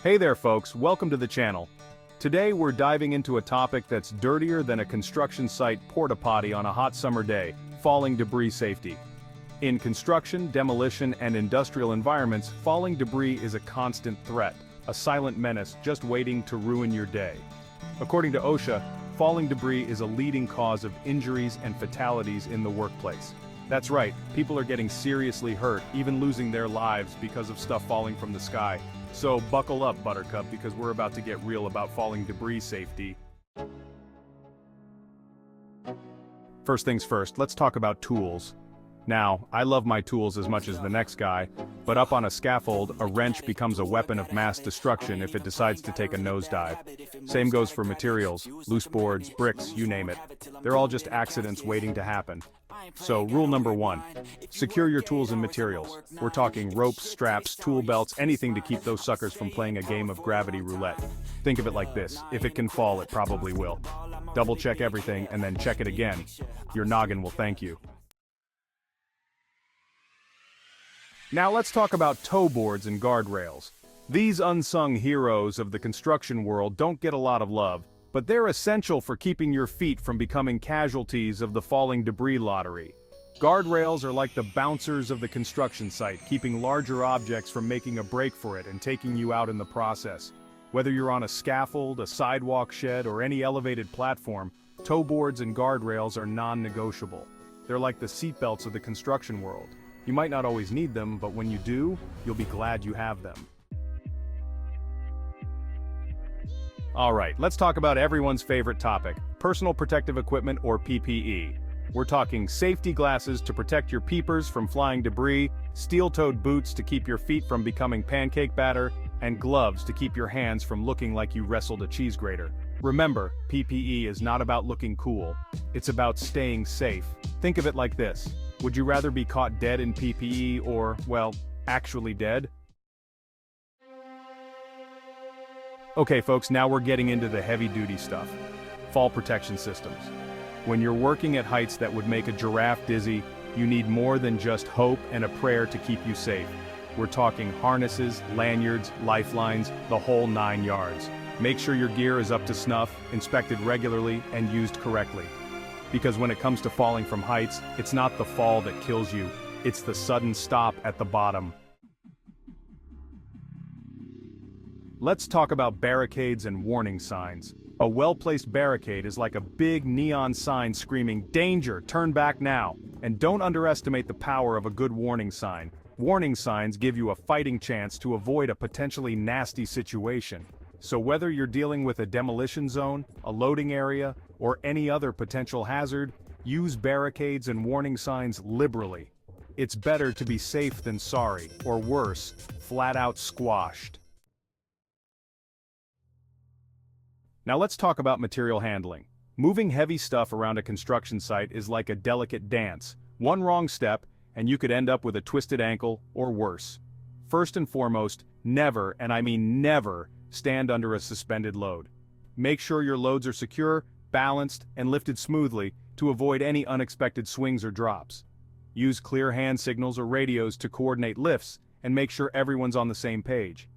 Hey there folks, welcome to the channel. Today we're diving into a topic that's dirtier than a construction site porta potty on a hot summer day, falling debris safety. In construction, demolition, and industrial environments, falling debris is a constant threat, a silent menace just waiting to ruin your day. According to OSHA, falling debris is a leading cause of injuries and fatalities in the workplace. That's right, people are getting seriously hurt, even losing their lives because of stuff falling from the sky. So buckle up, Buttercup, because we're about to get real about falling debris safety. First things first, let's talk about tools. Now, I love my tools as much as the next guy, but up on a scaffold, a wrench becomes a weapon of mass destruction if it decides to take a nosedive. Same goes for materials, loose boards, bricks, you name it. They're all just accidents waiting to happen. So, rule number 1, secure your tools and materials. We're talking ropes, straps, tool belts, anything to keep those suckers from playing a game of gravity roulette. Think of it like this, if it can fall, it probably will. Double check everything and then check it again. Your noggin will thank you. Now let's talk about tow boards and guardrails. These unsung heroes of the construction world don't get a lot of love, but they're essential for keeping your feet from becoming casualties of the falling debris lottery. Guardrails are like the bouncers of the construction site, keeping larger objects from making a break for it and taking you out in the process. Whether you're on a scaffold, a sidewalk shed, or any elevated platform, tow boards and guardrails are non-negotiable. They're like the seatbelts of the construction world. You might not always need them, but when you do, you'll be glad you have them. Alright, let's talk about everyone's favorite topic, personal protective equipment or PPE. We're talking safety glasses to protect your peepers from flying debris, steel-toed boots to keep your feet from becoming pancake batter, and gloves to keep your hands from looking like you wrestled a cheese grater. Remember, PPE is not about looking cool, it's about staying safe. Think of it like this. Would you rather be caught dead in PPE or, well, actually dead? Okay folks, now we're getting into the heavy-duty stuff. Fall protection systems. When you're working at heights that would make a giraffe dizzy, you need more than just hope and a prayer to keep you safe. We're talking harnesses, lanyards, lifelines, the whole 9 yards. Make sure your gear is up to snuff, inspected regularly, and used correctly. Because when it comes to falling from heights, it's not the fall that kills you, it's the sudden stop at the bottom. Let's talk about barricades and warning signs. A well-placed barricade is like a big neon sign screaming, "Danger, turn back now!" And don't underestimate the power of a good warning sign. Warning signs give you a fighting chance to avoid a potentially nasty situation. So whether you're dealing with a demolition zone, a loading area, or any other potential hazard, use barricades and warning signs liberally. It's better to be safe than sorry, or worse, flat out squashed. Now let's talk about material handling. Moving heavy stuff around a construction site is like a delicate dance. One wrong step, and you could end up with a twisted ankle, or worse. First and foremost, never, and I mean never, stand under a suspended load. Make sure your loads are secure, balanced, and lifted smoothly to avoid any unexpected swings or drops. Use clear hand signals or radios to coordinate lifts and make sure everyone's on the same page.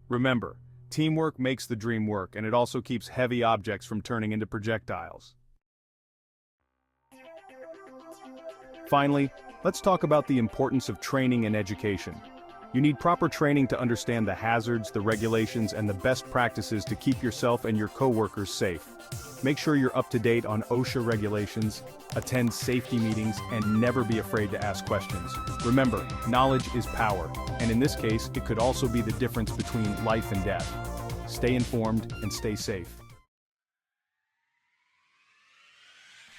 Remember, teamwork makes the dream work, and it also keeps heavy objects from turning into projectiles. Finally, let's talk about the importance of training and education. You need proper training to understand the hazards, the regulations, and the best practices to keep yourself and your coworkers safe. Make sure you're up to date on OSHA regulations, attend safety meetings, and never be afraid to ask questions. Remember, knowledge is power, and in this case, it could also be the difference between life and death. Stay informed and stay safe.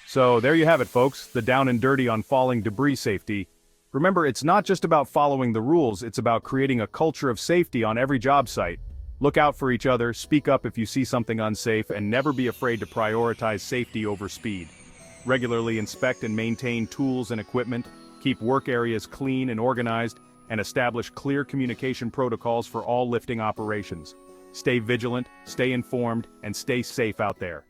So there you have it, folks, the down and dirty on falling debris safety. Remember, it's not just about following the rules, it's about creating a culture of safety on every job site. Look out for each other, speak up if you see something unsafe, and never be afraid to prioritize safety over speed. Regularly inspect and maintain tools and equipment, keep work areas clean and organized, and establish clear communication protocols for all lifting operations. Stay vigilant, stay informed, and stay safe out there.